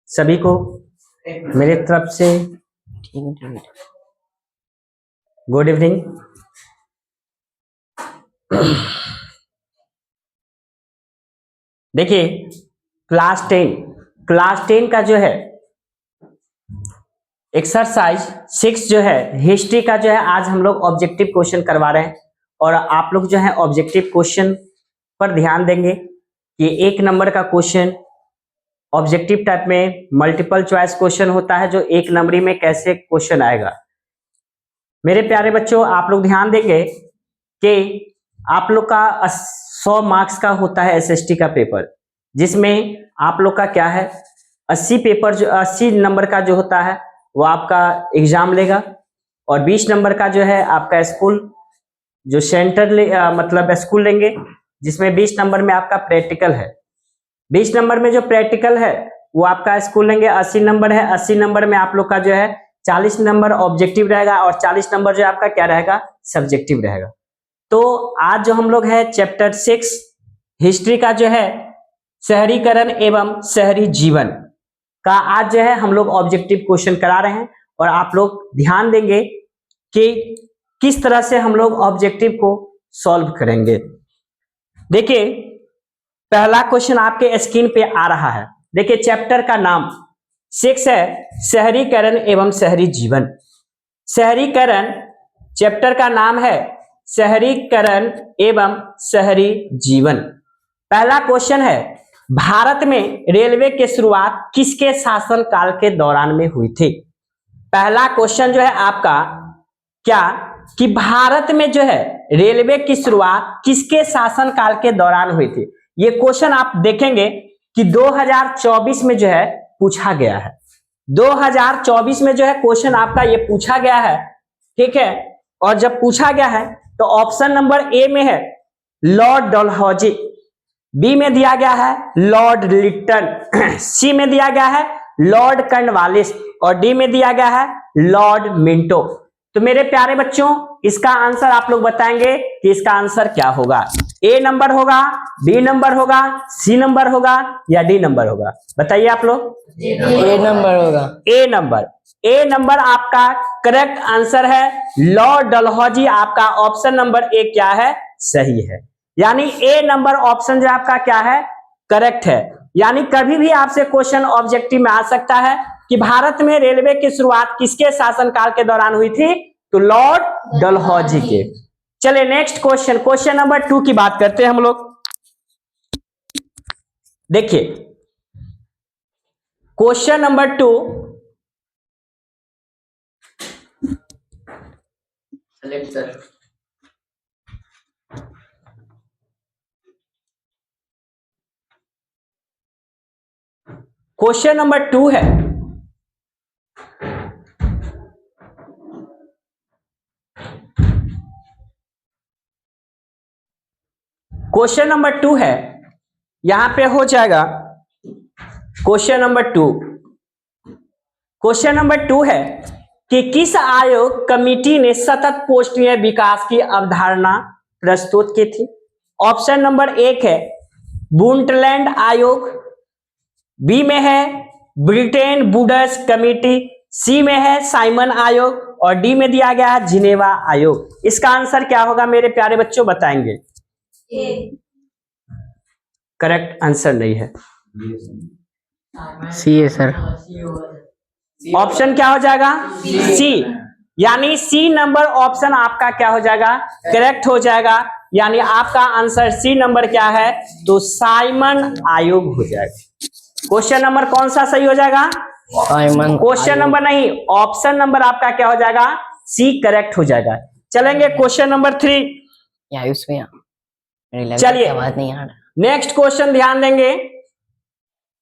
सभी को मेरी तरफ से गुड इवनिंग। देखिए क्लास 10 का जो है एक्सरसाइज 6 जो है हिस्ट्री का जो है आज हम लोग ऑब्जेक्टिव क्वेश्चन करवा रहे हैं और आप लोग जो है ऑब्जेक्टिव क्वेश्चन पर ध्यान देंगे कि 1 नंबर का क्वेश्चन ऑब्जेक्टिव टाइप में मल्टीपल चॉइस क्वेश्चन होता है जो 1 नंबरी में कैसे क्वेश्चन आएगा। मेरे प्यारे बच्चों आप लोग ध्यान देंगे कि आप लोग का 100 मार्क्स का होता है एसएसटी का पेपर, जिसमें आप लोग का क्या है 80 नंबर का जो होता है वो आपका एग्जाम लेगा और 20 नंबर का जो है आपका स्कूल जो मतलब स्कूल लेंगे, जिसमें 20 नंबर में आपका प्रैक्टिकल है। 20 नंबर में जो प्रैक्टिकल है वो आपका स्कूल लेंगे, 80 नंबर है। 80 नंबर में आप लोग का जो है 40 नंबर ऑब्जेक्टिव रहेगा और 40 नंबर जो आपका क्या रहेगा सब्जेक्टिव रहेगा। तो आज जो हम लोग है चैप्टर 6 हिस्ट्री का जो है शहरीकरण एवं शहरी जीवन का आज जो है हम लोग ऑब्जेक्टिव क्वेश्चन करा रहे हैं और आप लोग ध्यान देंगे कि किस तरह से हम लोग ऑब्जेक्टिव को सॉल्व करेंगे। देखिए पहला क्वेश्चन आपके स्क्रीन पे आ रहा है। देखिए चैप्टर का नाम 6 है शहरीकरण एवं शहरी जीवन। शहरीकरण चैप्टर का नाम है शहरीकरण एवं शहरी जीवन। पहला क्वेश्चन है भारत में रेलवे की शुरुआत किसके शासन काल के दौरान में हुई थी। पहला क्वेश्चन जो है आपका क्या कि भारत में जो है रेलवे की शुरुआत किसके शासन काल के दौरान हुई थी। ये क्वेश्चन आप देखेंगे कि 2024 में जो है पूछा गया है। 2024 में जो है क्वेश्चन आपका ये पूछा गया है, ठीक है। और जब पूछा गया है तो ऑप्शन नंबर ए में है लॉर्ड डलहौजी, बी में दिया गया है लॉर्ड लिटन, सी में दिया गया है लॉर्ड कर्नवालिस और डी में दिया गया है लॉर्ड मिंटो। तो मेरे प्यारे बच्चों इसका आंसर आप लोग बताएंगे कि इसका आंसर क्या होगा। ए नंबर होगा, बी नंबर होगा, सी नंबर होगा या डी नंबर होगा, बताइए आप लोग। ए नंबर होगा। ए नंबर आपका करेक्ट आंसर है। लॉर्ड डलहौजी आपका ऑप्शन नंबर ए क्या है सही है, यानी ए नंबर ऑप्शन जो आपका क्या है करेक्ट है। यानी कभी भी आपसे क्वेश्चन ऑब्जेक्टिव में आ सकता है कि भारत में रेलवे की शुरुआत किसके शासनकाल के दौरान हुई थी, तो लॉर्ड डलहौजी के। चलिए नेक्स्ट क्वेश्चन, क्वेश्चन नंबर 2 की बात करते हैं हम लोग। देखिए क्वेश्चन नंबर 2 क्वेश्चन नंबर 2 है क्वेश्चन नंबर 2 है, यहां पे हो जाएगा क्वेश्चन नंबर 2। क्वेश्चन नंबर 2 है कि किस आयोग कमिटी ने सतत पोषणीय विकास की अवधारणा प्रस्तुत की थी। ऑप्शन नंबर 1 है बुंटलैंड आयोग, बी में है ब्रिटेन वुड्स कमिटी, सी में है साइमन आयोग और डी में दिया गया है जिनेवा आयोग। इसका आंसर क्या होगा मेरे प्यारे बच्चों बताएंगे। करेक्ट आंसर नहीं है, सी है सर। ऑप्शन क्या हो जाएगा सी, यानी सी नंबर ऑप्शन आपका क्या हो जाएगा करेक्ट हो जाएगा। यानी आपका आंसर सी नंबर क्या है तो साइमन आयोग हो जाएगा। क्वेश्चन नंबर कौन सा सही हो जाएगा साइमन। क्वेश्चन नंबर नहीं, ऑप्शन नंबर आपका क्या हो जाएगा सी करेक्ट हो जाएगा। चलेंगे क्वेश्चन नंबर 3। चलिए बात नहीं यार। नेक्स्ट क्वेश्चन ध्यान देंगे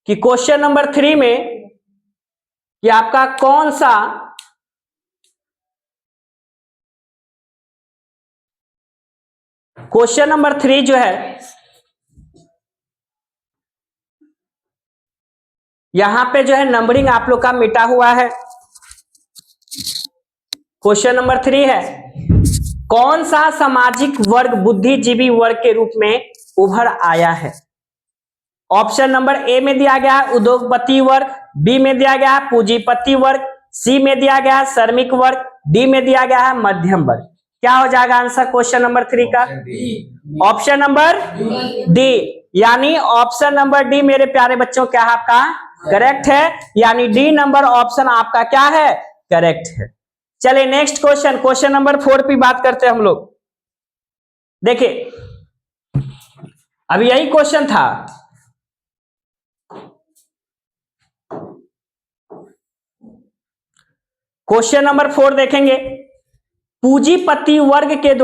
कि क्वेश्चन नंबर 3 में कि आपका कौन सा क्वेश्चन नंबर 3 जो है यहां पे जो है नंबरिंग आप लोग का मिटा हुआ है। क्वेश्चन नंबर 3 है कौन सा सामाजिक वर्ग बुद्धिजीवी वर्ग के रूप में उभर आया है? ऑप्शन नंबर ए में दिया गया है उद्योगपति वर्ग, बी में दिया गया है पूंजीपति वर्ग, सी में दिया गया है श्रमिक वर्ग, डी में दिया गया है मध्यम वर्ग। क्या हो जाएगा आंसर क्वेश्चन नंबर 3 का? ऑप्शन नंबर डी, यानी ऑप्शन नंबर डी मेरे प्यारे बच्चों क्या है आपका करेक्ट है, यानी डी नंबर ऑप्शन आपका क्या है करेक्ट है। चलिए नेक्स्ट क्वेश्चन, क्वेश्चन नंबर 4 पे बात करते हैं हम लोग। देखिए अभी यही क्वेश्चन था, क्वेश्चन नंबर 4 देखेंगे। पूंजीपति वर्ग के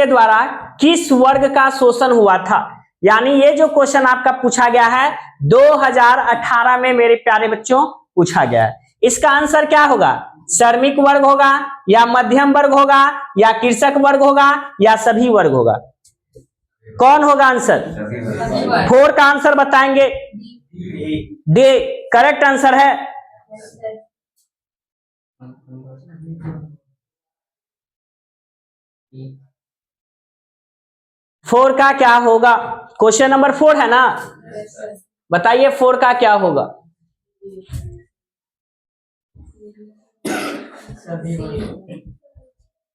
द्वारा किस वर्ग का शोषण हुआ था? यानी ये जो क्वेश्चन आपका पूछा गया है 2018 में मेरे प्यारे बच्चों पूछा गया है। इसका आंसर क्या होगा? श्रमिक वर्ग होगा या मध्यम वर्ग होगा या कृषक वर्ग होगा या सभी वर्ग होगा? कौन होगा आंसर? 4 का आंसर बताएंगे। डी करेक्ट आंसर है। फोर का क्या होगा? क्वेश्चन नंबर 4 है ना, बताइए 4 का क्या होगा?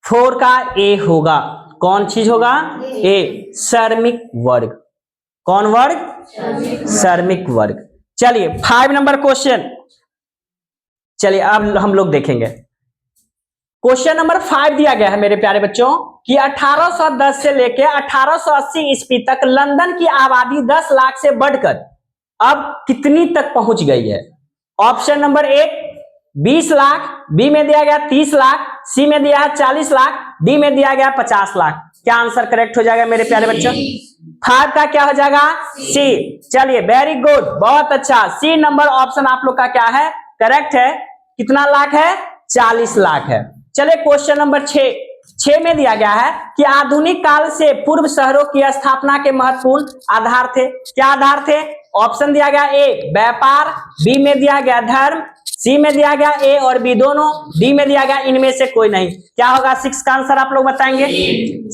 फोर का ए होगा। कौन चीज होगा? ए श्रमिक वर्ग। कौन वर्ग? श्रमिक वर्ग। चलिए 5 नंबर क्वेश्चन, चलिए अब हम लोग देखेंगे। क्वेश्चन नंबर 5 दिया गया है मेरे प्यारे बच्चों कि 1810 से लेकर 1880 ईस्वी तक लंदन की आबादी 10 लाख से बढ़कर अब कितनी तक पहुंच गई है? ऑप्शन नंबर 1 20 लाख, बी में दिया गया 30 लाख, सी में दिया है 40 लाख, डी में दिया गया 50 लाख। क्या आंसर करेक्ट हो जाएगा मेरे प्यारे बच्चों? 5 का क्या हो जाएगा? सी। चलिए वेरी गुड, बहुत अच्छा, सी नंबर ऑप्शन आप लोग का क्या है करेक्ट है। कितना लाख है? 40 लाख है। चलिए क्वेश्चन नंबर 6 में दिया गया है कि आधुनिक काल से पूर्व शहरों की स्थापना के महत्वपूर्ण आधार थे। क्या आधार थे? ऑप्शन दिया गया ए व्यापार, बी में दिया गया धर्म, सी में दिया गया ए और बी दोनों, डी में दिया गया इनमें से कोई नहीं। क्या होगा 6 का आंसर आप लोग बताएंगे?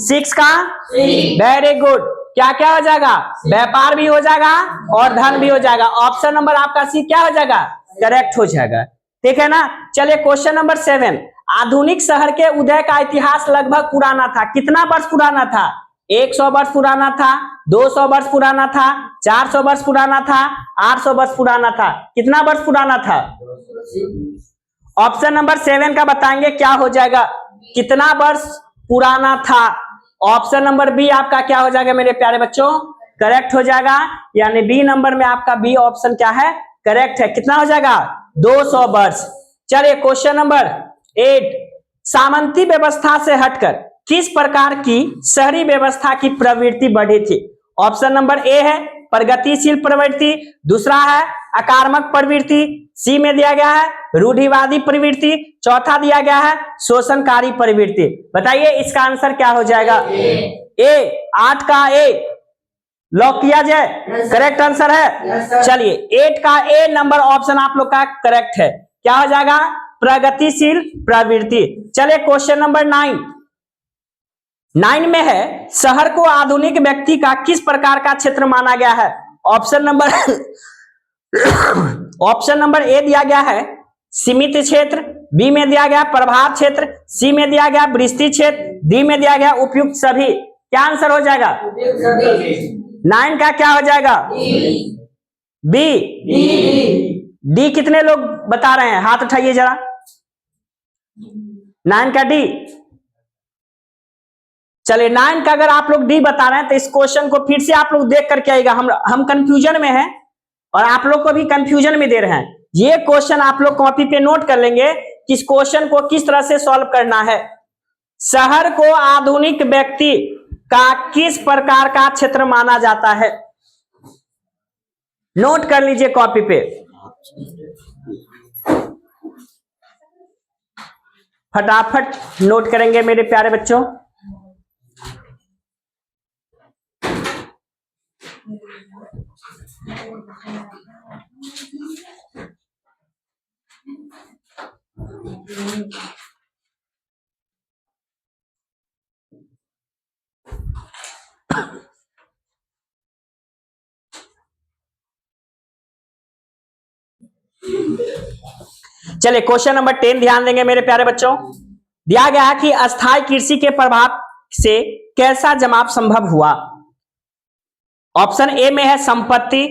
6 का वेरी गुड। क्या क्या हो जाएगा? व्यापार भी हो जाएगा और धन भी हो जाएगा। ऑप्शन नंबर आपका सी क्या हो जाएगा करेक्ट हो जाएगा, ठीक है ना। चलिए क्वेश्चन नंबर 7, आधुनिक शहर के उदय का इतिहास लगभग पुराना था। कितना वर्ष पुराना था? 100 वर्ष पुराना था, 200 वर्ष पुराना था, 400 वर्ष पुराना था, 800 वर्ष पुराना था। कितना वर्ष पुराना था? ऑप्शन नंबर 7 का बताएंगे क्या हो जाएगा, कितना वर्ष पुराना था। ऑप्शन नंबर बी आपका क्या हो जाएगा मेरे प्यारे बच्चों करेक्ट हो जाएगा, यानी बी नंबर में आपका बी ऑप्शन क्या है करेक्ट है। कितना हो जाएगा? 200 वर्ष। चलिए क्वेश्चन नंबर 8, सामंती व्यवस्था से हटकर किस प्रकार की शहरी व्यवस्था की प्रवृत्ति बढ़ी थी? ऑप्शन नंबर ए है प्रगतिशील प्रवृत्ति, दूसरा है आक्रामक प्रवृत्ति, सी में दिया गया है रूढ़िवादी प्रवृत्ति, चौथा दिया गया है शोषणकारी प्रवृत्ति। बताइए इसका आंसर क्या हो जाएगा? ए 8 का ए लॉक किया जाए, करेक्ट आंसर है। चलिए 8 का ए नंबर ऑप्शन आप लोग का करेक्ट है। क्या हो जाएगा? प्रगतिशील प्रवृत्ति। चलिए क्वेश्चन नंबर 9 में है शहर को आधुनिक व्यक्ति का किस प्रकार का क्षेत्र माना गया है? ऑप्शन नंबर ए दिया गया है सीमित क्षेत्र, बी में दिया गया प्रभाव क्षेत्र, सी में दिया गया विस्तृत क्षेत्र, डी में दिया गया उपयुक्त सभी। क्या आंसर हो जाएगा? 9 का क्या हो जाएगा? बी। डी कितने लोग बता रहे हैं? हाथ उठाइए जरा। 9 का डी। चलिए 9 का अगर आप लोग डी बता रहे हैं तो इस क्वेश्चन को फिर से आप लोग देख करके आएगा। हम कंफ्यूजन में हैं और आप लोग को भी कंफ्यूजन में दे रहे हैं। ये क्वेश्चन आप लोग कॉपी पे नोट कर लेंगे कि इस क्वेश्चन को किस तरह से सॉल्व करना है। शहर को आधुनिक व्यक्ति का किस प्रकार का क्षेत्र माना जाता है? नोट कर लीजिए कॉपी पे, फटाफट नोट करेंगे मेरे प्यारे बच्चों। चलिए क्वेश्चन नंबर 10 ध्यान देंगे मेरे प्यारे बच्चों। दिया गया है कि अस्थायी कृषि के प्रभाव से कैसा जमाव संभव हुआ। ऑप्शन ए में है संपत्ति,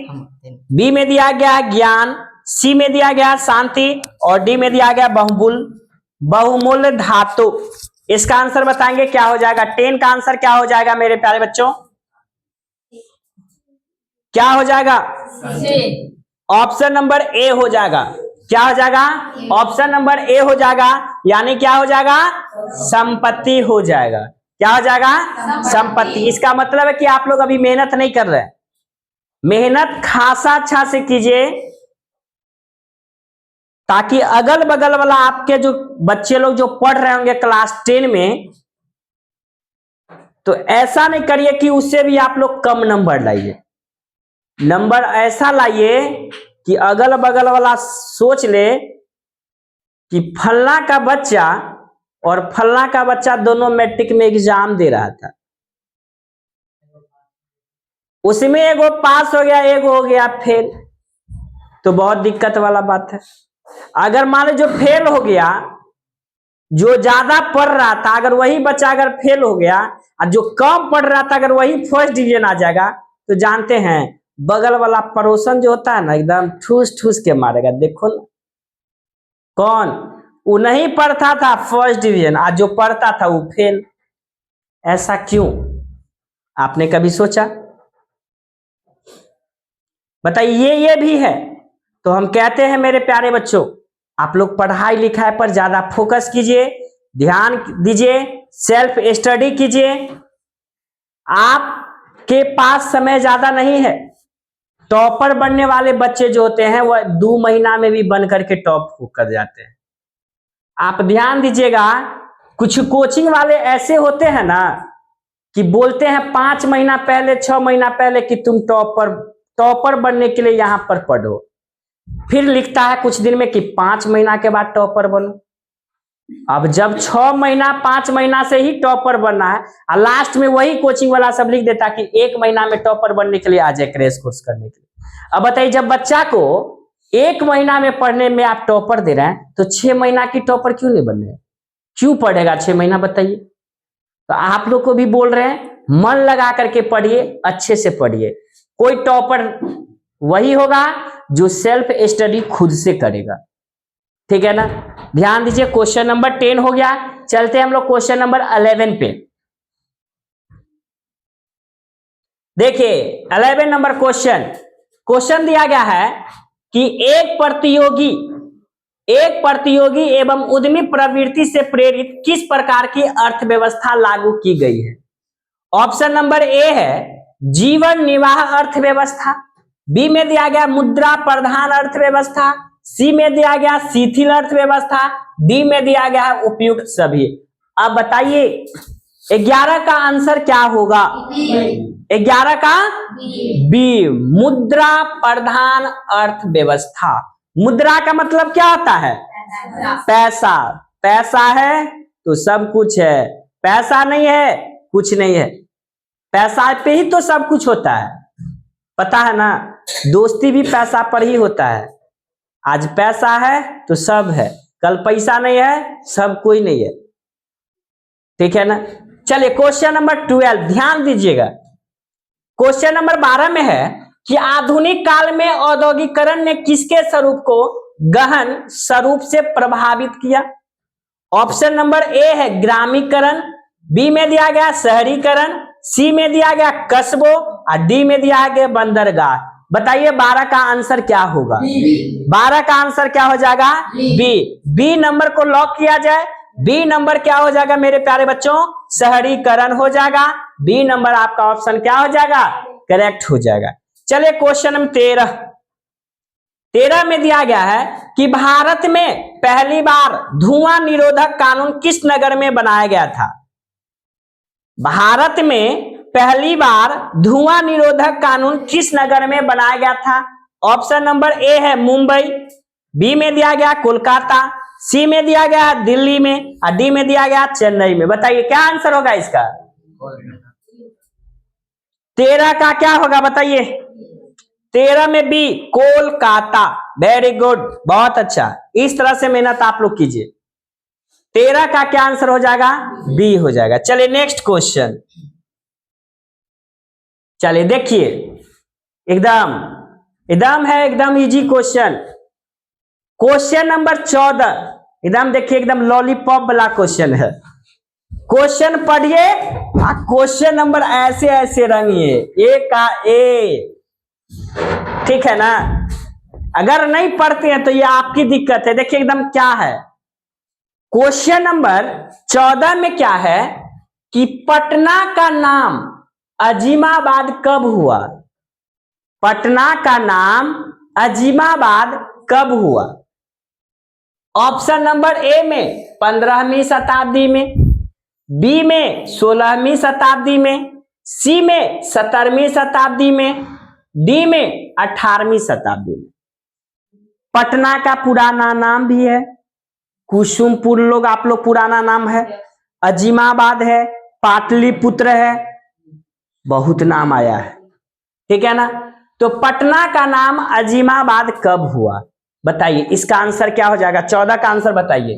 बी में दिया गया है ज्ञान, सी में दिया गया है शांति और डी में दिया गया बहुमूल्य धातु। इसका आंसर बताएंगे क्या हो जाएगा। 10 का आंसर क्या हो जाएगा मेरे प्यारे बच्चों, क्या हो जाएगा। ऑप्शन नंबर ए हो जाएगा। क्या हो जाएगा, ऑप्शन नंबर ए हो जाएगा, यानी क्या हो जाएगा, संपत्ति हो जाएगा। क्या हो जाएगा, संपत्ति। इसका मतलब है कि आप लोग अभी मेहनत नहीं कर रहे हैं, मेहनत खासा अच्छा से कीजिए ताकि अगल बगल वाला आपके जो बच्चे लोग जो पढ़ रहे होंगे क्लास 10 में, तो ऐसा नहीं करिए कि उससे भी आप लोग कम नंबर लाइए। नंबर ऐसा लाइए कि अगल बगल वाला सोच ले कि फलना का बच्चा और फलना का बच्चा दोनों मैट्रिक में एग्जाम दे रहा था, उसमें एगो पास हो गया एगो हो गया फेल, तो बहुत दिक्कत वाला बात है। अगर मान लो जो फेल हो गया, जो ज्यादा पढ़ रहा था, अगर वही बच्चा अगर फेल हो गया और जो कम पढ़ रहा था अगर वही फर्स्ट डिवीजन आ जाएगा, तो जानते हैं बगल वाला पड़ोसन जो होता है ना, एकदम ठूस ठूस के मारेगा। देखो ना, कौन, वो नहीं पढ़ता था फर्स्ट डिवीजन, आज जो पढ़ता था वो फेल। ऐसा क्यों, आपने कभी सोचा? बताइए। ये भी है। तो हम कहते हैं मेरे प्यारे बच्चों, आप लोग पढ़ाई लिखाई पर ज्यादा फोकस कीजिए, ध्यान दीजिए, सेल्फ स्टडी कीजिए। आपके पास समय ज्यादा नहीं है। टॉपर बनने वाले बच्चे जो होते हैं वह 2 महीना में भी बन करके टॉप कर जाते हैं। आप ध्यान दीजिएगा, कुछ कोचिंग वाले ऐसे होते हैं ना कि बोलते हैं 5 महीना पहले 6 महीना पहले कि तुम टॉपर बनने के लिए यहां पर पढ़ो, फिर लिखता है कुछ दिन में कि 5 महीना के बाद टॉपर बनो। अब जब 6 महीना 5 महीना से ही टॉपर बनना है और लास्ट में वही कोचिंग वाला सब लिख देता कि 1 महीना में टॉपर बनने के लिए आ जाए क्रैश कोर्स करने के लिए। अब बताइए, जब बच्चा को 1 महीना में पढ़ने में आप टॉपर दे रहे हैं, तो 6 महीना की टॉपर क्यों नहीं बनने, क्यों पढ़ेगा 6 महीना, बताइए। तो आप लोग को भी बोल रहे हैं, मन लगा करके पढ़िए, अच्छे से पढ़िए। कोई टॉपर वही होगा जो सेल्फ स्टडी खुद से करेगा, ठीक है ना। ध्यान दीजिए, क्वेश्चन नंबर 10 हो गया। चलते हैं हम लोग क्वेश्चन नंबर 11 पे। देखिए 11 नंबर क्वेश्चन दिया गया है कि एक प्रतियोगी एवं उद्यमी प्रवृत्ति से प्रेरित किस प्रकार की अर्थव्यवस्था लागू की गई है। ऑप्शन नंबर ए है जीवन निर्वाह अर्थव्यवस्था, बी में दिया गया मुद्रा प्रधान अर्थव्यवस्था, सी में दिया गया शिथिल अर्थव्यवस्था, डी में दिया गया उपयुक्त सभी। अब बताइए 11 का आंसर क्या होगा। 11 का बी, मुद्रा प्रधान अर्थव्यवस्था। मुद्रा का मतलब क्या होता है, पैसा। पैसा है तो सब कुछ है, पैसा नहीं है कुछ नहीं है। पैसा पे ही तो सब कुछ होता है, पता है ना। दोस्ती भी पैसा पर ही होता है। आज पैसा है तो सब है, कल पैसा नहीं है सब कोई नहीं है, ठीक है ना। चलिए क्वेश्चन नंबर 12 ध्यान दीजिएगा। क्वेश्चन नंबर 12 में है कि आधुनिक काल में औद्योगिकरण ने किसके स्वरूप को गहन स्वरूप से प्रभावित किया। ऑप्शन नंबर ए है ग्रामीकरण, बी में दिया गया शहरीकरण, सी में दिया गया कस्बों और डी में दिया गया बंदरगाह। बताइए 12 का आंसर क्या होगा। 12 का आंसर क्या हो जाएगा, बी नंबर को लॉक किया जाए। बी नंबर क्या हो जाएगा मेरे प्यारे बच्चों, शहरीकरण हो जाएगा। बी नंबर आपका ऑप्शन क्या हो जाएगा, करेक्ट हो जाएगा। चलिए क्वेश्चन नंबर 13 में दिया गया है कि भारत में पहली बार धुआं निरोधक कानून किस नगर में बनाया गया था। भारत में पहली बार धुआं निरोधक कानून किस नगर में बनाया गया था। ऑप्शन नंबर ए है मुंबई, बी में दिया गया कोलकाता, सी में दिया गया दिल्ली में और डी में दिया गया चेन्नई में। बताइए क्या आंसर होगा इसका। 13 का क्या होगा बताइए। 13 में बी कोलकाता। वेरी गुड, बहुत अच्छा। इस तरह से मेहनत आप लोग कीजिए। 13 का क्या आंसर हो जाएगा? बी हो जाएगा। चलिए नेक्स्ट क्वेश्चन, चलिए देखिए, एकदम एकदम है, एकदम इजी क्वेश्चन। क्वेश्चन नंबर 14, एकदम देखिए, एकदम लॉलीपॉप वाला क्वेश्चन है। क्वेश्चन पढ़िए, क्वेश्चन नंबर ऐसे ऐसे रंगिए, ए का ए, ठीक है ना। अगर नहीं पढ़ते हैं तो ये आपकी दिक्कत है। देखिए एकदम क्या है, क्वेश्चन नंबर 14 में क्या है कि पटना का नाम अजीमाबाद कब हुआ? पटना का नाम अजीमाबाद कब हुआ? ऑप्शन नंबर ए में 15वीं शताब्दी में, बी में 16वीं शताब्दी में, सी में 17वीं शताब्दी में, डी में 18वीं शताब्दी में। पटना का पुराना नाम भी है, कुसुमपुर लोग आप लोग पुराना नाम है, अजीमाबाद है, पाटलिपुत्र है, बहुत नाम आया है, ठीक है ना। तो पटना का नाम अजीमाबाद कब हुआ? बताइए इसका आंसर क्या हो जाएगा? 14 का आंसर बताइए।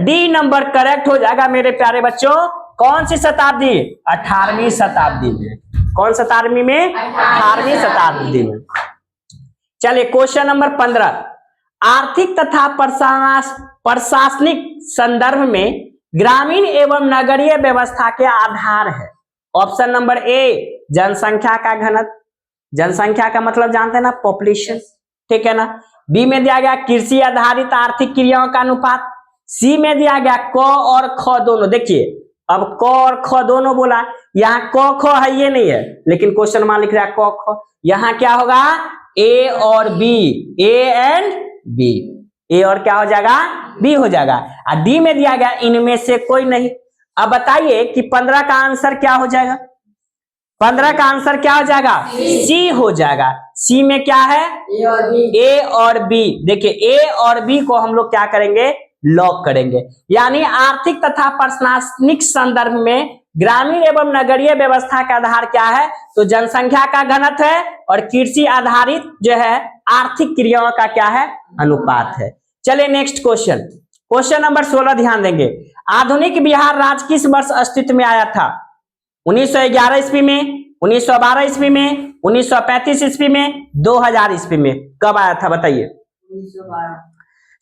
डी नंबर करेक्ट हो जाएगा मेरे प्यारे बच्चों। कौन सी शताब्दी? 18वीं शताब्दी में। कौन शताब्दी में? 18वीं शताब्दी में। चलिए क्वेश्चन नंबर 15, आर्थिक तथा प्रशासनिक संदर्भ में ग्रामीण एवं नगरीय व्यवस्था के आधार है। ऑप्शन नंबर ए जनसंख्या का घनत्व, जनसंख्या का मतलब जानते हैं ना, पॉपुलेशन, ठीक है ना। बी में दिया गया कृषि आधारित आर्थिक क्रियाओं का अनुपात, सी में दिया गया क और ख दोनों। देखिए अब क और ख दोनों बोला, यहाँ क ख है ये नहीं है, लेकिन क्वेश्चन में लिख रहा है क ख। यहाँ क्या होगा? ए और बी, ए एंड बी, ए और क्या हो जाएगा? बी हो जाएगा। और डी में दिया गया इनमें से कोई नहीं। अब बताइए कि 15 का आंसर क्या हो जाएगा? 15 का आंसर क्या हो जाएगा? सी हो जाएगा। सी में क्या है? ए और बी। देखिए ए और बी को हम लोग क्या करेंगे? लॉक करेंगे। यानी आर्थिक तथा प्रशासनिक संदर्भ में ग्रामीण एवं नगरीय व्यवस्था का आधार क्या है? तो जनसंख्या का घनत्व है, और कृषि आधारित जो है आर्थिक क्रियाओं का क्या है? अनुपात है। चलिए नेक्स्ट क्वेश्चन, क्वेश्चन नंबर 16 ध्यान देंगे। आधुनिक बिहार राज्य किस वर्ष अस्तित्व में आया था? 1911 ईस्वी में, 1912 ईस्वी में, 1935 ईस्वी में, 2000 ईस्वी में। कब आया था बताइए?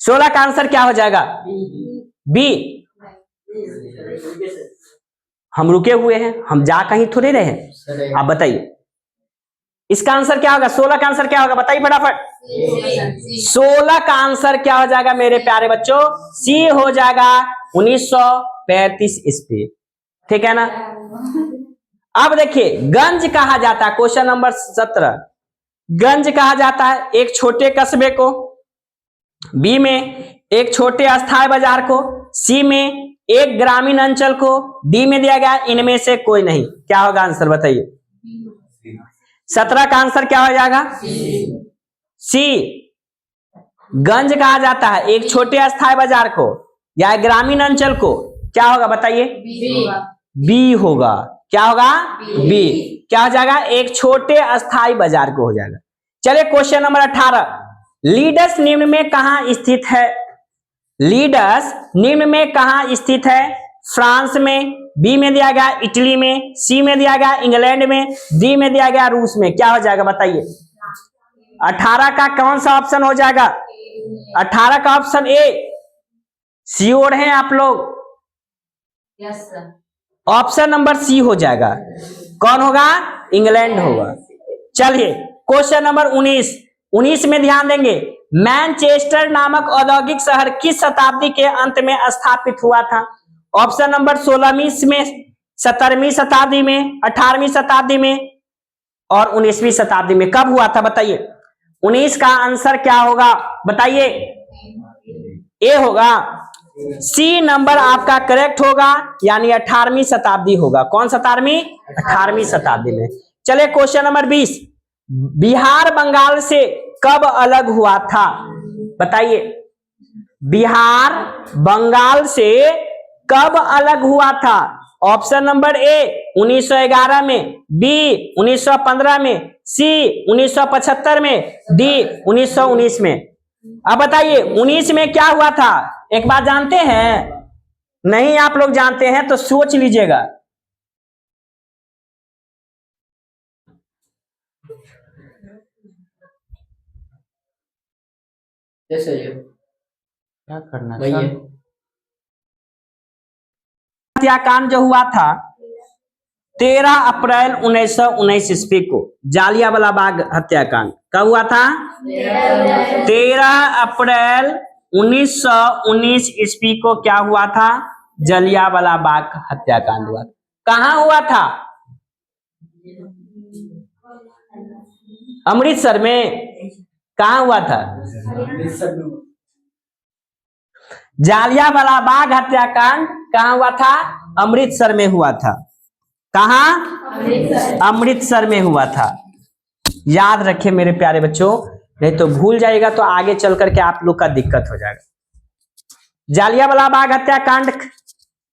16 का आंसर क्या हो जाएगा? बी। हम रुके हुए हैं, हम जा कहीं थोड़े रहे हैं। आप बताइए इसका आंसर क्या होगा? 16 का आंसर क्या होगा? बताइए फटाफट। 16 का आंसर क्या हो जाएगा मेरे प्यारे बच्चों? सी हो जाएगा, 1935 ईस्वी, ठीक है ना। अब देखिए गंज कहा जाता है, क्वेश्चन नंबर 17, गंज कहा जाता है एक छोटे कस्बे को, बी में एक छोटे अस्थायी बाजार को, सी में एक ग्रामीण अंचल को, डी में दिया गया इनमें से कोई नहीं। क्या होगा आंसर बताइए? 17 का आंसर क्या हो जाएगा? सी। गंज कहा जाता है एक छोटे अस्थायी बाजार को या ग्रामीण अंचल को। क्या होगा बताइए? बी होगा। क्या होगा? बी। क्या हो जाएगा? एक छोटे अस्थायी बाजार को हो जाएगा। चलिए क्वेश्चन नंबर 18, लीडस निम्न में कहां स्थित है? लीडस निम्न में कहां स्थित है? फ्रांस में, बी में दिया गया इटली में, सी में दिया गया इंग्लैंड में, डी में दिया गया रूस में। क्या हो जाएगा बताइए? 18 का कौन सा ऑप्शन हो जाएगा? 18 का ऑप्शन ए। श्योर हैं आप लोग? Yes sir. Option number C हो जाएगा। कौन होगा? इंग्लैंड होगा। चलिए क्वेश्चन नंबर 19 में ध्यान देंगे। मैनचेस्टर नामक औद्योगिक शहर किस शताब्दी के अंत में स्थापित हुआ था? ऑप्शन नंबर 16वीं में, 17वीं शताब्दी में, 18वीं शताब्दी में और 19वीं शताब्दी में। कब हुआ था बताइए? 19 का आंसर क्या होगा बताइए? ए होगा। सी नंबर आपका करेक्ट होगा, यानी 18वीं शताब्दी होगा। कौन शताब्दी? 18वीं शताब्दी में। चलिए क्वेश्चन नंबर 20, बिहार बंगाल से कब अलग हुआ था बताइए? बिहार बंगाल से कब अलग हुआ था? ऑप्शन नंबर ए 1911 में, बी 1915 में, सी 1975 में, डी 1919 में। अब बताइए 19 में क्या हुआ था, एक बात जानते हैं? नहीं आप लोग जानते हैं तो सोच लीजिएगा। क्या करना हत्याकांड जो हुआ था 13 अप्रैल 1919 ईस्वी को, जालियांवाला बाग हत्याकांड कब हुआ था? 13 अप्रैल 1919 ईस्वी को क्या हुआ था? जालियांवाला बाग हत्याकांड हुआ। कहां हुआ था? अमृतसर में। कहां हुआ था? जालियांवाला बाग हत्याकांड कहां हुआ था? अमृतसर में हुआ था। कहां? अमृतसर में हुआ था। याद रखे मेरे प्यारे बच्चों, नहीं तो भूल जाएगा तो आगे चल करके आप लोग का दिक्कत हो जाएगा। जालियांवाला बाग हत्याकांड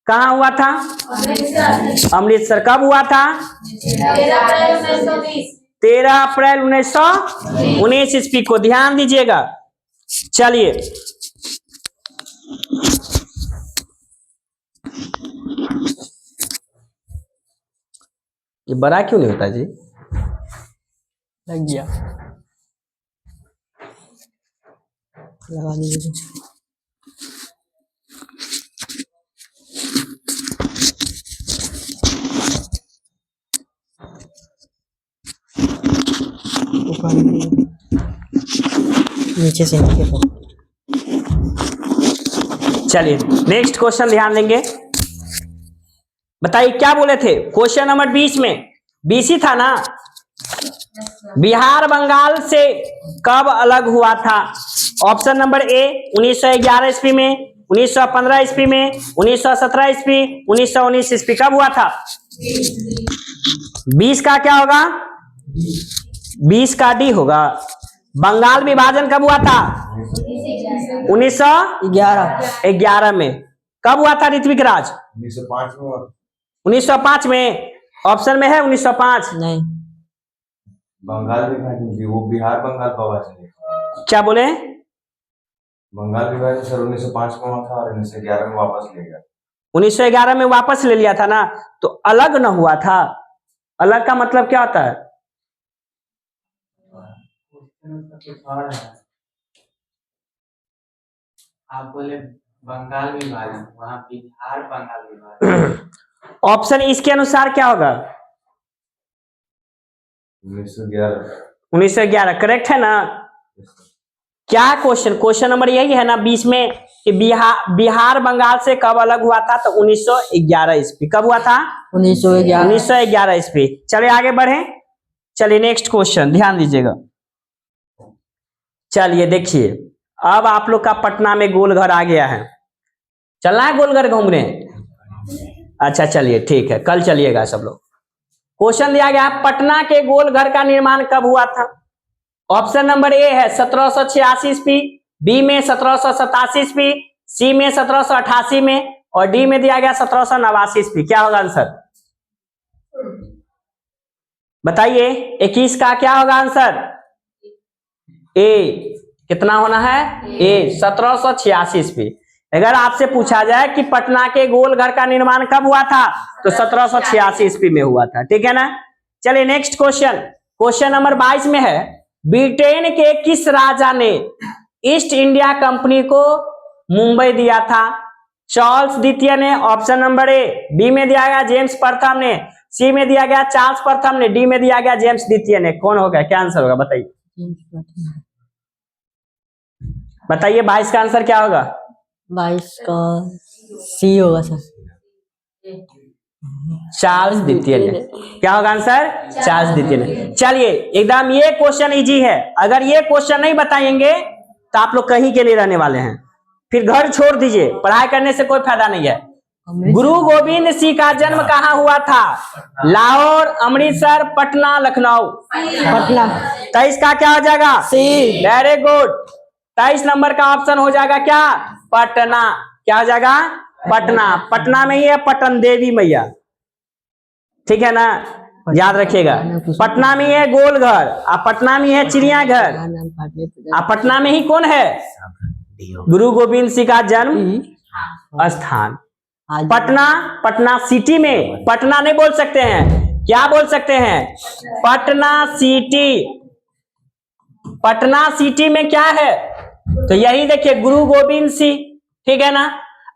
कहां हुआ था? अमृतसर। कब हुआ था? 13 अप्रैल 1919 ईस्वी को। ध्यान दीजिएगा। चलिए ये बड़ा क्यों नहीं होता जी? लग गया, लगा दीजिए। नीचे से नीचे को। चलिए नेक्स्ट क्वेश्चन ध्यान देंगे। बताइए क्या बोले थे क्वेश्चन नंबर 20 में? 20 ही था ना? बिहार बंगाल से कब अलग हुआ था? ऑप्शन नंबर ए 1911 ईस्वी में, 1915 ईस्वी में, 1917 ईस्वी, 1919 ईस्वी। कब हुआ था? 20 का क्या होगा? 20 का डी होगा। बंगाल विभाजन कब हुआ था? 1911 में। कब हुआ था ऋत्विक राज? 1905 में। 1905 में। ऑप्शन में है 1905? नहीं, बंगाल विभाजन वो बिहार बंगाल का हुआ था। क्या बोले? बंगाल विभाजन सर 1905 में हुआ था और 1911 में वापस ले गया। 1911 में वापस ले लिया था ना, तो अलग न हुआ था। अलग का मतलब क्या होता है? आप बोले बंगाल विभाजन, वहाँ बिहार बंगाल विभाजन। ऑप्शन इसके अनुसार क्या होगा? 1911 करेक्ट है ना? क्या क्वेश्चन नंबर यही है ना 20 में कि बिहार बंगाल से कब अलग हुआ था? तो 1911 ईस्वी। कब हुआ था? 1911 ईस्वी। चलिए आगे बढ़े। चलिए नेक्स्ट क्वेश्चन ध्यान दीजिएगा। चलिए देखिए, अब आप लोग का पटना में गोलघर आ गया है। चलना है गोलघर घूमने? अच्छा चलिए ठीक है, कल चलिएगा सब लोग। क्वेश्चन दिया गया पटना के गोलघर का निर्माण कब हुआ था? ऑप्शन नंबर ए है 1786 ईस्वी, बी में 1787 ईस्वी, सी में 1788 में और डी में दिया गया 1789 ईस्वी। क्या होगा आंसर? बताइए 21 का क्या होगा आंसर? ए। कितना होना है? ए 1786 ईस्वी। अगर आपसे पूछा जाए कि पटना के गोलघर का निर्माण कब हुआ था तो 1786 ईस्वी में हुआ था। ठीक है ना? चलिए नेक्स्ट क्वेश्चन। क्वेश्चन नंबर 22 में है ब्रिटेन के किस राजा ने ईस्ट इंडिया कंपनी को मुंबई दिया था? चार्ल्स द्वितीय ने, ऑप्शन नंबर ए, बी में दिया गया जेम्स प्रथम ने, सी में दिया गया चार्ल्स प्रथम ने, डी में दिया गया जेम्स द्वितीय ने। कौन होगा? क्या आंसर होगा बताइए? बताइए 22 का आंसर क्या होगा? 22 का सी होगा सर। चार्ल्स द्वितीय ने। क्या होगा आंसर? चार्ल्स द्वितीय ने। चलिए एकदम ये क्वेश्चन इजी है। अगर ये क्वेश्चन नहीं बताएंगे तो आप लोग कहीं के लिए रहने वाले हैं, फिर घर छोड़ दीजिए, पढ़ाई करने से कोई फायदा नहीं है। गुरु गोविंद सिंह का जन्म कहाँ हुआ था? लाहौर, अमृतसर, पटना, लखनऊ। पटना। 23 का क्या हो जाएगा? सी। Very good. 23 नंबर का ऑप्शन हो जाएगा क्या? पटना। क्या हो जाएगा? पटना। पटना में ही है पटन देवी मैया। ठीक है ना? याद रखिएगा। पटना में है गोल घर, और पटना में है चिड़ियाघर, और पटना में ही कौन है? गुरु गोविंद सिंह का जन्म स्थान। पटना, पटना सिटी में, पटना नहीं बोल सकते हैं, क्या बोल सकते हैं? पटना सिटी। पटना सिटी में क्या है? तो यही देखिए गुरु गोविंद सिंह, ठीक है ना।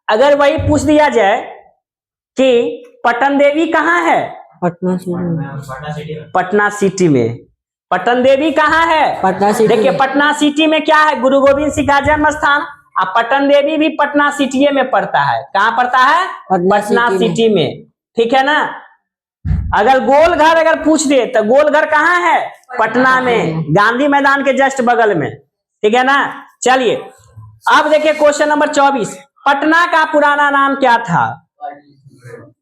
अगर वही पूछ दिया जाए कि पटन देवी कहाँ है? पटना सिटी। पटना सिटी में। पटन देवी कहाँ है? पटना सिटी। देखिए पटना सिटी में क्या है? गुरु गोविंद सिंह का जन्म स्थान। और पटन देवी भी पटना सिटी में पड़ता है। कहाँ पड़ता है? पटना सिटी में, ठीक है ना। अगर गोल घर अगर पूछ दे तो गोल घर कहाँ है? पटना में, गांधी मैदान के जस्ट बगल में, ठीक है ना। चलिए अब देखिए क्वेश्चन नंबर 24, पटना का पुराना नाम क्या था?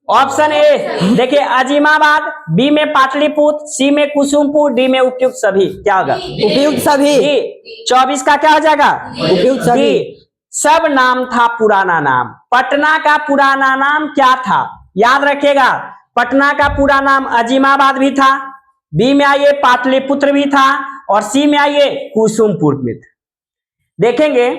ऑप्शन ए देखिए अजीमाबाद, बी में पाटलिपुत्र, सी में कुसुमपुर, डी में उपयुक्त सभी। क्या होगा? उपयुक्त सभी। 24 का क्या हो जाएगा? उपयुक्त सभी। सब नाम था पुराना नाम। पटना का पुराना नाम क्या था? याद रखिएगा, पटना का पूरा नाम अजीमाबाद भी था, बी में आइए पाटलिपुत्र भी था, और सी में आइए कुसुमपुर भी था। देखेंगे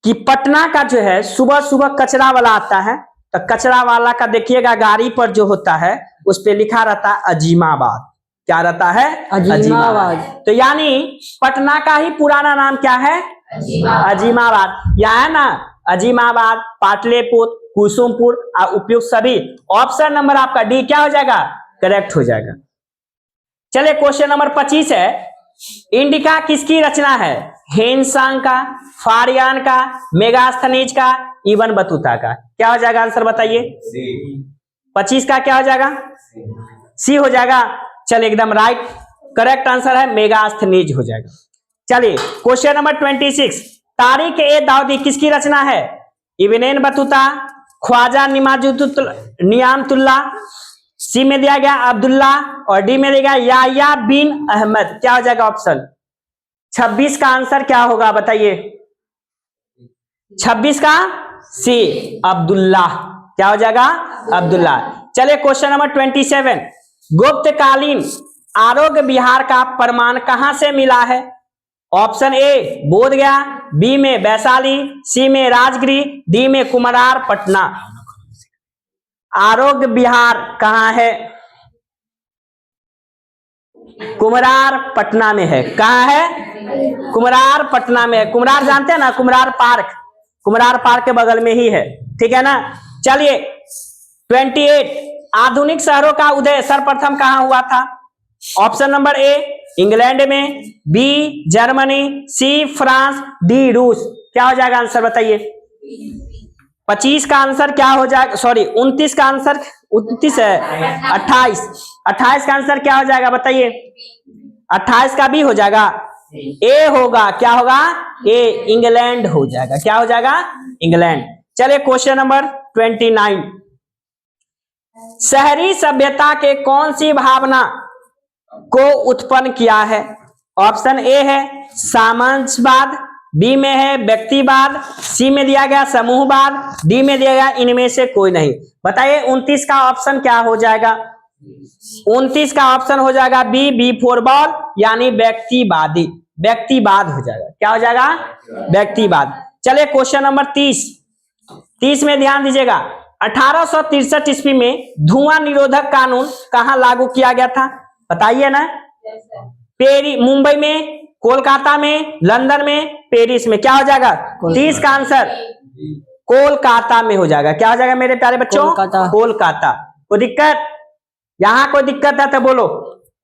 कि पटना का जो है सुबह सुबह कचरा वाला आता है, तो कचरा वाला का देखिएगा गाड़ी पर जो होता है उस पे लिखा रहता है अजीमाबाद। क्या रहता है? अजीमाबाद। तो यानी पटना का ही पुराना नाम क्या है? अजीमाबाद। यह है ना, अजीमाबाद, पाटलिपुत्र, कुसुमपुर और उपयुक्त सभी। ऑप्शन नंबर आपका डी क्या हो जाएगा? करेक्ट हो जाएगा। चलिए क्वेश्चन नंबर 25 है, इंडिका किसकी रचना है? हेनसांग का, फारियान का, मेगास्थनीज का, इबन बतूता का। क्या हो जाएगा आंसर बताइए? 25 का क्या हो जाएगा? सी हो जाएगा। चलिए एकदम राइट, करेक्ट आंसर है मेगास्थनीज हो जाएगा। चलिए क्वेश्चन नंबर 26, तारिक ए दाऊदी किसकी रचना है? इब्न बतूता, ख्वाजा नियामतुल्ला, सी में दिया गया अब्दुल्ला, और डी में दिया गया याह्या बिन अहमद। क्या हो जाएगा ऑप्शन? 26 का आंसर क्या होगा बताइए? 26 का सी अब्दुल्ला। क्या हो जाएगा? अब्दुल्ला। चलिए क्वेश्चन नंबर 27, गुप्तकालीन आरोग्य विहार का प्रमाण कहां से मिला है? ऑप्शन ए बोधगया, बी में वैशाली, सी में राजगिरी, डी में कुम्हरार पटना। आरोग्य विहार कहाँ है? कुम्हरार पटना में है। कहाँ है? कुम्हरार पटना में है। कुम्हरार जानते हैं ना, कुम्हरार पार्क, कुम्हरार पार्क के बगल में ही है, ठीक है ना। चलिए 28, आधुनिक शहरों का उदय सर्वप्रथम कहाँ हुआ था? ऑप्शन नंबर ए इंग्लैंड में, B Germany, C France, D रूस। क्या हो जाएगा आंसर बताइए? 25 का आंसर क्या हो जाएगा? सॉरी 29 का आंसर, 29 है, 28 का आंसर क्या हो जाएगा बताइए? 28 का भी हो जाएगा, ए होगा। क्या होगा? ए इंग्लैंड हो जाएगा। क्या हो जाएगा? इंग्लैंड। चलिए क्वेश्चन नंबर 29, शहरी सभ्यता के कौन सी भावना को उत्पन्न किया है? ऑप्शन ए है सामंजस्यवाद, बी में है व्यक्तिवाद, सी में दिया गया समूहवाद, डी में दिया गया इनमें से कोई नहीं। बताइए 29 का ऑप्शन क्या हो जाएगा? 29 का ऑप्शन हो जाएगा बी फॉर बॉल, यानी व्यक्तिवादी, व्यक्तिवाद हो जाएगा। क्या हो जाएगा? व्यक्तिवाद। चलिए क्वेश्चन नंबर 30 में ध्यान दीजिएगा, 1863 ईस्वी में धुआं निरोधक कानून कहां लागू किया गया था? बताइए ना। मुंबई में, कोलकाता में, लंदन में, पेरिस में। क्या हो जाएगा? 30 का आंसर कोलकाता में हो जाएगा। क्या हो जाएगा मेरे प्यारे बच्चों? कोलकाता। कोई दिक्कत? यहां कोई दिक्कत है तो बोलो,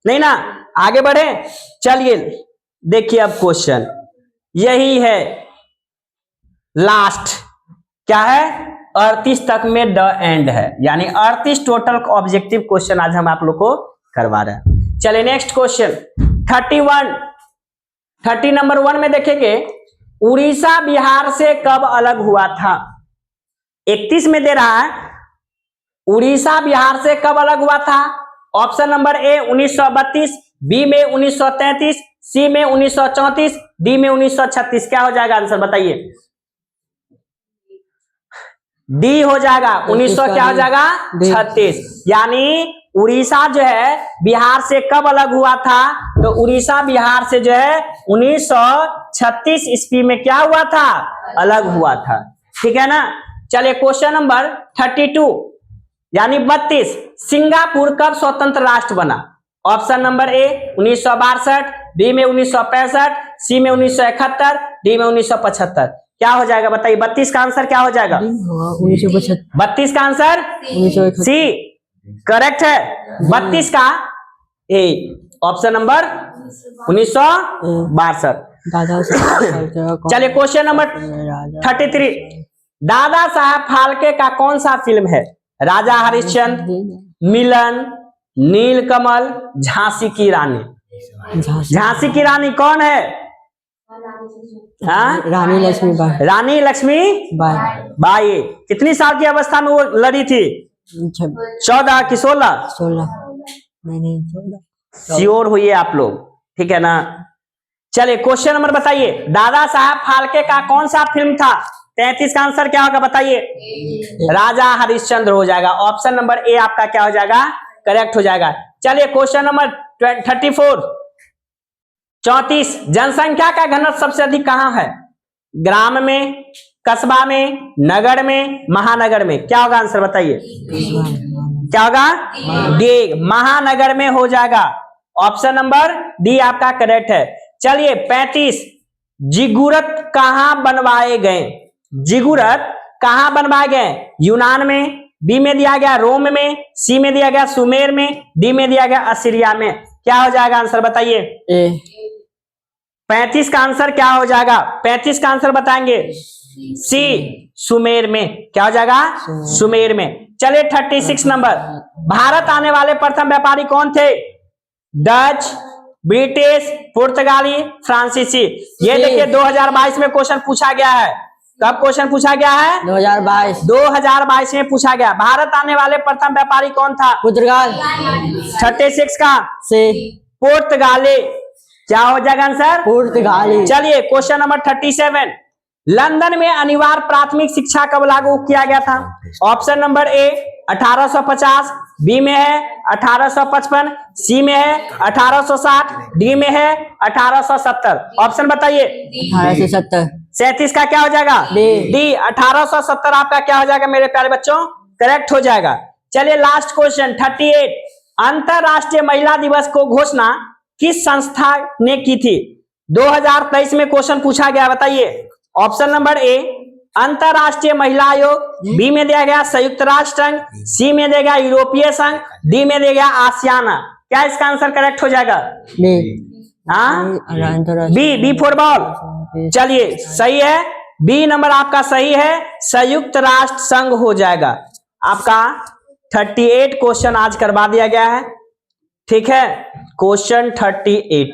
नहीं ना। आगे बढ़े। चलिए देखिए अब क्वेश्चन यही है लास्ट। क्या है? 38 तक में द एंड है, यानी 38 टोटल ऑब्जेक्टिव क्वेश्चन आज हम आप लोग को करवा रहे हैं। चलिए नेक्स्ट क्वेश्चन 30 नंबर 1 में देखेंगे, उड़ीसा बिहार से कब अलग हुआ था? 31 में दे रहा है उड़ीसा बिहार से कब अलग हुआ था? ऑप्शन नंबर ए 1932, बी में 1933, सी में 1934, डी में 1936। क्या हो जाएगा आंसर बताइए? डी हो जाएगा 1900। क्या हो जाएगा? 36, यानी उड़ीसा जो है बिहार से कब अलग हुआ था? तो उड़ीसा बिहार से जो है 1936 ईस्वी में क्या हुआ था? अलग हुआ था। ठीक है ना। चलिए क्वेश्चन नंबर 32 यानी 32, सिंगापुर कब स्वतंत्र राष्ट्र बना? ऑप्शन नंबर ए 1962, बी में 1965, सी में 1971, डी में 1975। क्या हो जाएगा बताइए? 32 का आंसर क्या हो जाएगा? 1975। 32 का आंसर 1971। सी करेक्ट है। 32 का A option number 1962। Dada Saheb चलिए क्वेश्चन नंबर 33, दादा साहब फाल्के का कौन सा फिल्म है? राजा हरिश्चंद्र, मिलन, नीलकमल, झांसी की रानी। झांसी की रानी कौन है? हाँ? रानी लक्ष्मीबाई। रानी लक्ष्मी बाई। बाई। कितनी साल की अवस्था में वो लड़ी थी? 14 कि 16? 16। नहीं 14। श्योर हुई आप लोग, ठीक है ना। चलिए क्वेश्चन नंबर बताइए, दादा साहब फाल्के का कौन सा फिल्म था? 33 का आंसर क्या होगा बताइए? राजा हरिश्चंद्र हो जाएगा। ऑप्शन नंबर ए आपका क्या हो जाएगा? करेक्ट हो जाएगा। चलिए क्वेश्चन नंबर 34, 34, जनसंख्या का घनत्व सबसे अधिक कहां है? ग्राम में, कस्बा में, नगर में, महानगर में? क्या होगा आंसर बताइए? क्या होगा? डी महानगर में हो जाएगा। ऑप्शन नंबर डी आपका करेक्ट है। चलिए 35, जिगुरत कहां बनवाए गए? जिगुरत कहां बनवाए गए? यूनान में, बी में दिया गया रोम में, सी में दिया गया सुमेर में, डी में दिया गया असीरिया में? क्या हो जाएगा आंसर बताइए? ए 35 का आंसर क्या हो जाएगा? 35 का आंसर बताएंगे सी सुमेर में। क्या हो जाएगा? सुमेर में। चलिए 36 नंबर, भारत आने वाले प्रथम व्यापारी कौन थे? डच, ब्रिटिश, पुर्तगाली, फ्रांसीसी? ये देखिए 2022 में क्वेश्चन पूछा गया है। कब क्वेश्चन पूछा गया है? 2022। 2022 में पूछा गया। भारत आने वाले प्रथम व्यापारी कौन था? पुर्तगाल 36 का से। पुर्तगाली। क्या हो जाएगा आंसर? पुर्तगाली। चलिए क्वेश्चन नंबर 37, लंदन में अनिवार्य प्राथमिक शिक्षा कब लागू किया गया था? ऑप्शन नंबर ए 1850, बी में है 1855, सी में है 1860, डी में है 1870। ऑप्शन बताइए। 1870। 37 का क्या हो जाएगा? डी 1870 आपका क्या हो जाएगा मेरे प्यारे बच्चों? करेक्ट हो जाएगा। चलिए लास्ट क्वेश्चन 38, अंतरराष्ट्रीय महिला दिवस को घोषणा किस संस्था ने की थी? 2023 में क्वेश्चन पूछा गया, बताइए। ऑप्शन नंबर ए अंतरराष्ट्रीय महिला आयोग, बी में दिया गया संयुक्त राष्ट्र संघ, सी में दिया गया यूरोपीय संघ, डी में दिया गया आसियाना। क्या इसका आंसर करेक्ट हो जाएगा? B for ball. चलिए सही है, बी नंबर आपका सही है, संयुक्त राष्ट्र संघ हो जाएगा। आपका 38 क्वेश्चन आज करवा दिया गया है। ठीक है, क्वेश्चन 38